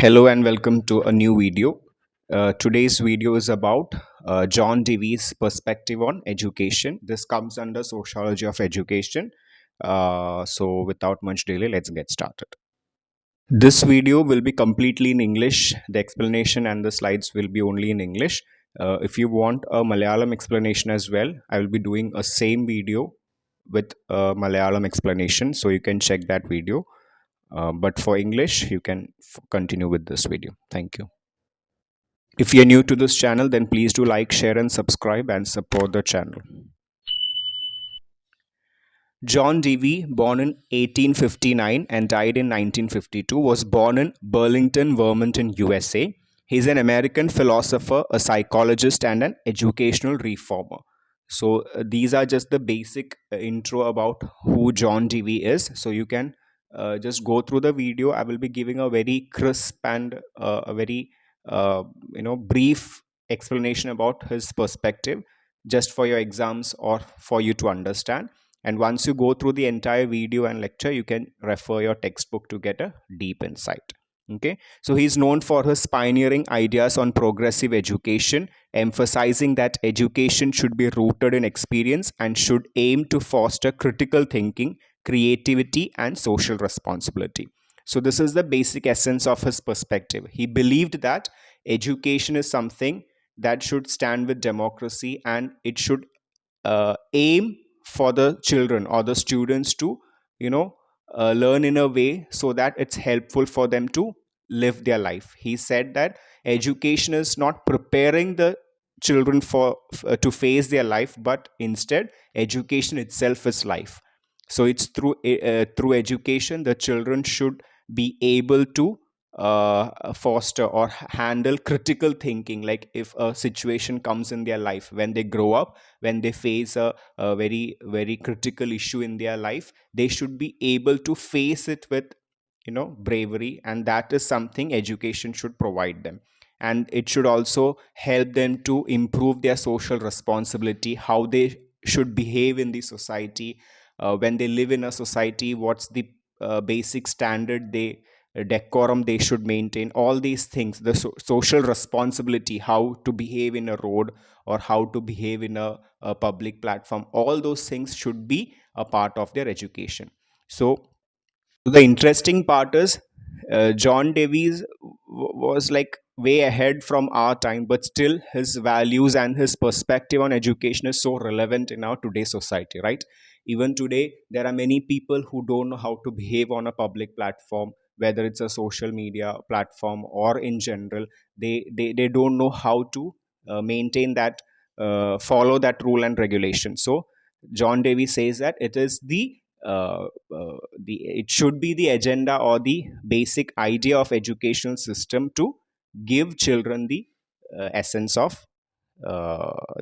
Hello and welcome to a new video. Today's video is about John Dewey's perspective on education. This comes under Sociology of Education. So, without much delay, let's get started. This video will be completely in English. The explanation and the slides will be only in English. If you want a Malayalam explanation as well, I will be doing a same video with a Malayalam explanation. So, you can check that video. But for English, you can continue with this video. Thank you. If you're new to this channel, then please do like, share, and subscribe and support the channel. John Dewey, born in 1859 and died in 1952, was born in Burlington, Vermont, in USA. He's an American philosopher, a psychologist, and an educational reformer. So, these are just the basic intro about who John Dewey is. So, you can just go through the video. I will be giving a very crisp and a very brief explanation about his perspective just for your exams or for you to understand. And once you go through the entire video and lecture, you can refer your textbook to get a deep insight. Okay, so he's known for his pioneering ideas on progressive education, emphasizing that education should be rooted in experience and should aim to foster critical thinking, creativity, and social responsibility. So, this is the basic essence of his perspective. He believed that education is something that should stand with democracy, and it should aim for the children or the students to you know learn in a way so that it's helpful for them to live their life. He said that education is not preparing the children for to face their life, but instead education itself is life. So it's through education the children should be able to foster or handle critical thinking. Like if a situation comes in their life, when they grow up, when they face a very critical issue in their life, they should be able to face it with bravery, and that is something education should provide them. And it should also help them to improve their social responsibility, how they should behave in the society. When they live in a society, what's the basic standard they decorum they should maintain, all these things, the social responsibility, how to behave in a road or how to behave in a public platform, all those things should be a part of their education. So the interesting part is John Davies was like way ahead from our time, but still his values and his perspective on education is so relevant in our today's society, right? Even today, there are many people who don't know how to behave on a public platform, whether it's a social media platform or in general. They don't know how to maintain that, follow that rule and regulation. So John Davies says that it is it should be the agenda or the basic idea of educational system to give children the essence of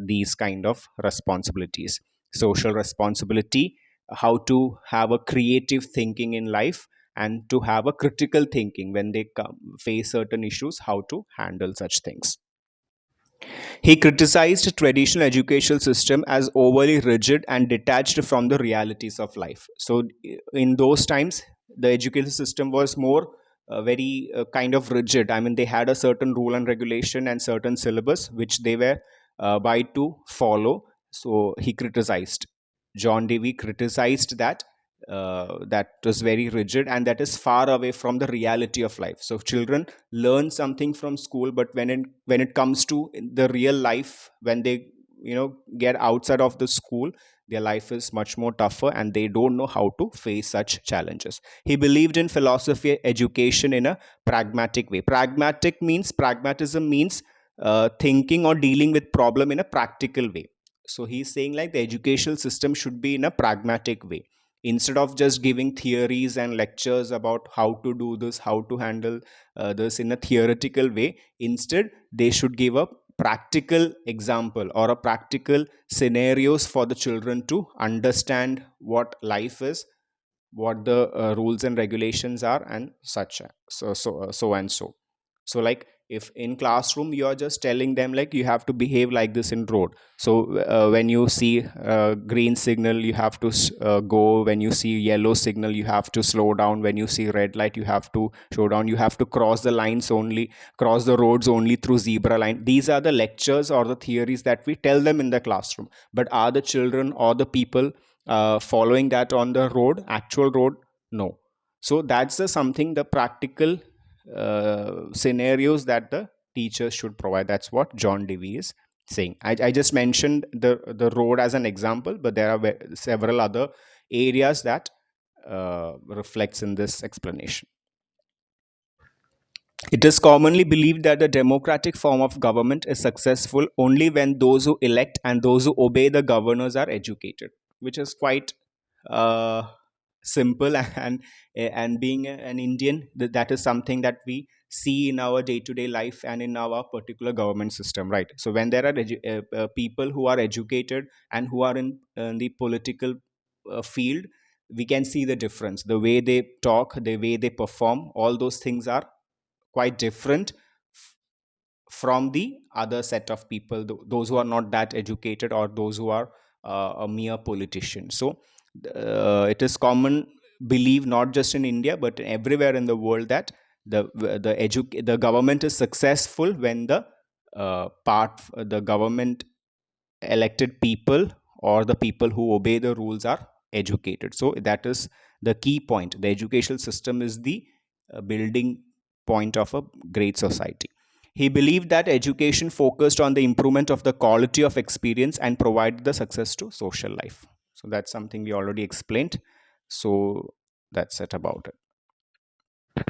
these kind of responsibilities, social responsibility, how to have a creative thinking in life, and to have a critical thinking when they face certain issues, how to handle such things. He criticized traditional educational system as overly rigid and detached from the realities of life. So in those times, the education system was more very kind of rigid. I mean, they had a certain rule and regulation and certain syllabus which they were by to follow. So he criticized. John Dewey criticized that that was very rigid and that is far away from the reality of life. So children learn something from school, but when it comes to the real life, when they get outside of the school, their life is much more tougher and they don't know how to face such challenges. He believed in philosophy education in a pragmatic way. Pragmatism means thinking or dealing with problem in a practical way. So he's saying like the educational system should be in a pragmatic way. Instead of just giving theories and lectures about how to do this, how to handle this in a theoretical way, instead they should give a practical example or a practical scenarios for the children to understand what life is, what the rules and regulations are, and such so and so. So like if in classroom you are just telling them like you have to behave like this in road, so when you see green signal you have to go, when you see yellow signal you have to slow down, when you see red light you have to slow down, you have to cross the lines only, cross the roads only through zebra line. These are the lectures or the theories that we tell them in the classroom, but are the children or the people following that on the road, actual road? No. So that's the something, the practical scenarios that the teachers should provide. That's what John Dewey is saying. I just mentioned the road as an example, but there are several other areas that reflects in this explanation. It is commonly believed that the democratic form of government is successful only when those who elect and those who obey the governors are educated, which is quite uh, simple and being an Indian, that is something that we see in our day-to-day life and in our particular government system, right? So when there are people who are educated and who are in the political field, we can see the difference. The way they talk, the way they perform, all those things are quite different from the other set of people, those who are not that educated or those who are a mere politician. So it is common belief not just in India but everywhere in the world that the government is successful when the government elected people or the people who obey the rules are educated. So that is the key point. The educational system is the building point of a great society. He believed that education focused on the improvement of the quality of experience and provided the success to social life. So that's something we already explained. So that's it about it.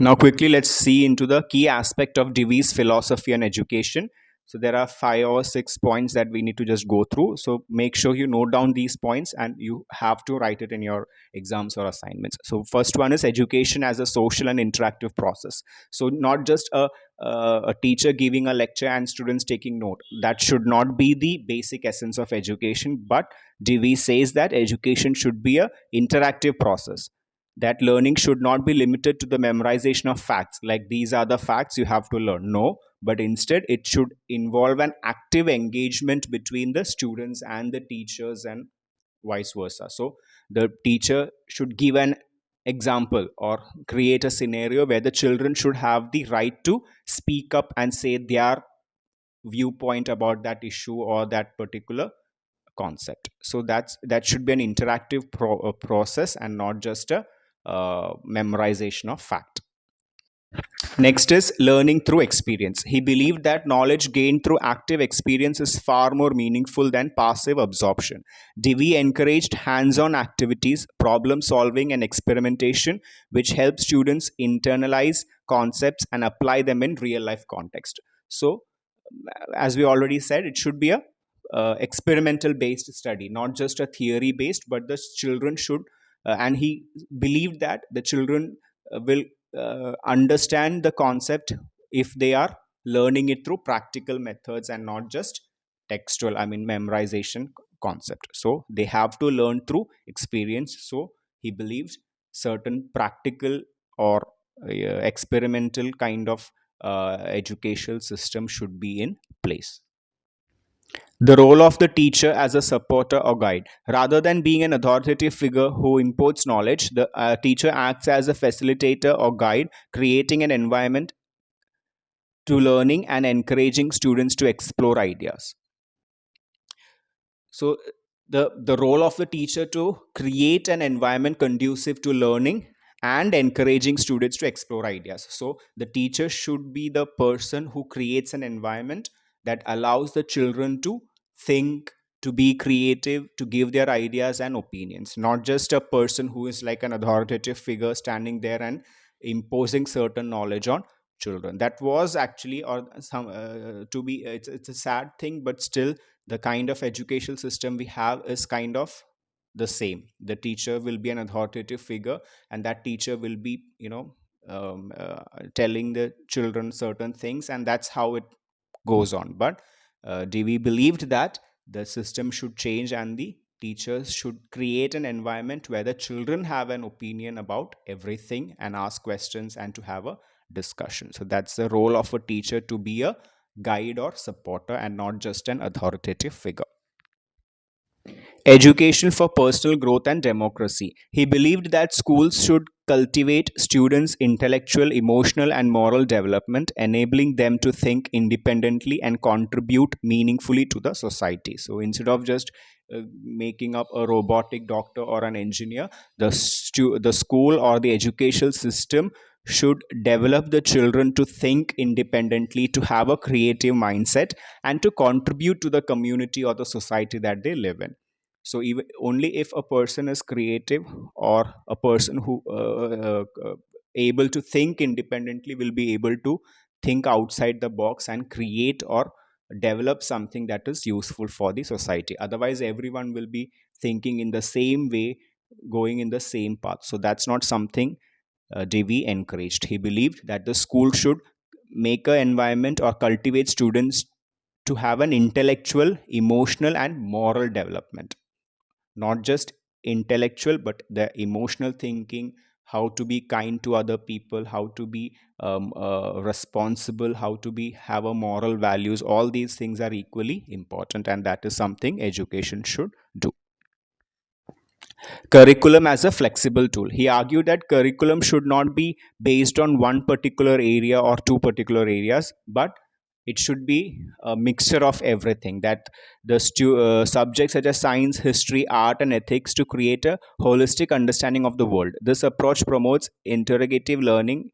Now, quickly, let's see into the key aspect of Dewey's philosophy and education. So there are 5 or 6 points that we need to just go through. So make sure you note down these points and you have to write it in your exams or assignments. So first one is education as a social and interactive process. So not just a teacher giving a lecture and students taking note. That should not be the basic essence of education. But Dewey says that education should be a interactive process, that learning should not be limited to the memorization of facts, like these are the facts you have to learn. No, but instead it should involve an active engagement between the students and the teachers and vice versa. So the teacher should give an example or create a scenario where the children should have the right to speak up and say their viewpoint about that issue or that particular concept. So that should be an interactive process and not just a memorization of fact. Next is learning through experience. He believed that knowledge gained through active experience is far more meaningful than passive absorption. Dewey encouraged hands-on activities, problem solving and experimentation, which help students internalize concepts and apply them in real life context. So as we already said, it should be a experimental based study, not just a theory based, but the children should and he believed that the children will understand the concept if they are learning it through practical methods and not just textual, I mean memorization concept. So they have to learn through experience. So he believes certain practical or experimental kind of educational system should be in place. The role of the teacher as a supporter or guide. Rather than being an authoritative figure who imparts knowledge, the teacher acts as a facilitator or guide, creating an environment to learning and encouraging students to explore ideas. So the role of the teacher to create an environment conducive to learning and encouraging students to explore ideas. So the teacher should be the person who creates an environment that allows the children to think, to be creative, to give their ideas and opinions, not just a person who is like an authoritative figure standing there and imposing certain knowledge on children. That was actually or some to be it's a sad thing, but still the kind of educational system we have is kind of the same. The teacher will be an authoritative figure and that teacher will be telling the children certain things, and that's how it goes on. But Dewey believed that the system should change and the teachers should create an environment where the children have an opinion about everything and ask questions and to have a discussion. So that's the role of a teacher, to be a guide or supporter and not just an authoritative figure. Education for personal growth and democracy. He believed that schools should cultivate students' intellectual, emotional, and moral development, enabling them to think independently and contribute meaningfully to the society. So instead of just making up a robotic doctor or an engineer, the school or the educational system should develop the children to think independently, to have a creative mindset, and to contribute to the community or the society that they live in. So even only if a person is creative, or a person who able to think independently, will be able to think outside the box and create or develop something that is useful for the society. Otherwise everyone will be thinking in the same way, going in the same path. So that's not something Dewey encouraged. He believed that the school should make an environment or cultivate students to have an intellectual, emotional, and moral development. Not just intellectual, but the emotional thinking, how to be kind to other people, how to be responsible, how to be have a moral values. All these things are equally important, and that is something education should do. Curriculum as a flexible tool. He argued that curriculum should not be based on one particular area or two particular areas, but it should be a mixture of everything. That the subjects such as science, history, art, and ethics to create a holistic understanding of the world. This approach promotes interrogative learning,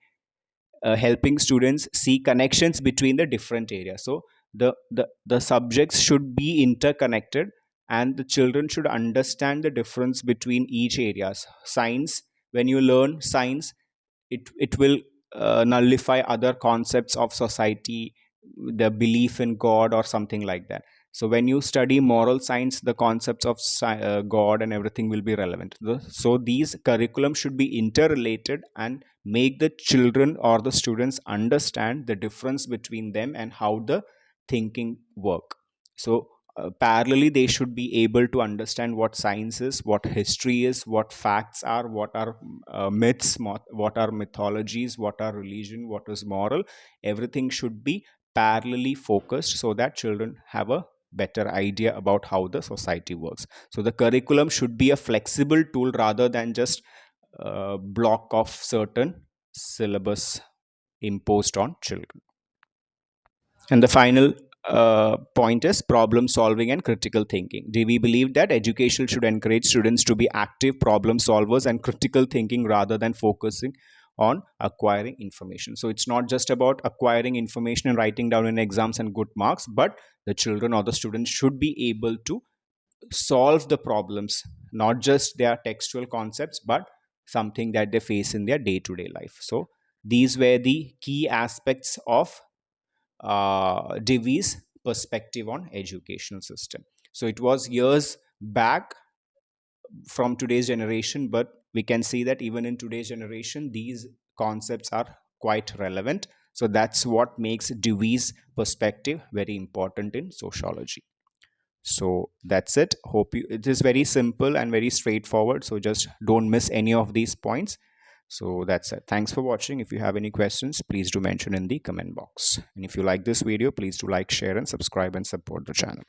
helping students see connections between the different areas. So the subjects should be interconnected, and the children should understand the difference between each areas. Science, when you learn science, it will nullify other concepts of society, the belief in god or something like that. So when you study moral science, the concepts of god and everything will be relevant. So these curriculum should be interrelated and make the children or the students understand the difference between them and how the thinking work. So parallelly they should be able to understand what science is, what history is, what facts are, what are myths, what are mythologies, what are religion, what is moral. Everything should be parallelly focused so that children have a better idea about how the society works. So the curriculum should be a flexible tool rather than just a block of certain syllabus imposed on children. And the final point is problem solving and critical thinking. Dewey believed that education should encourage students to be active problem solvers and critical thinking rather than focusing on acquiring information. So it's not just about acquiring information and writing down in exams and good marks, but the children or the students should be able to solve the problems, not just their textual concepts, but something that they face in their day to day life. So these were the key aspects of Dewey's perspective on educational system. So it was years back from today's generation, but we can see that even in today's generation, these concepts are quite relevant. So that's what makes Dewey's perspective very important in sociology. So that's it. Hope you, it is very simple and very straightforward. So just don't miss any of these points. So that's it. Thanks for watching. If you have any questions, please do mention in the comment box. And if you like this video, please do like, share, and subscribe and support the channel.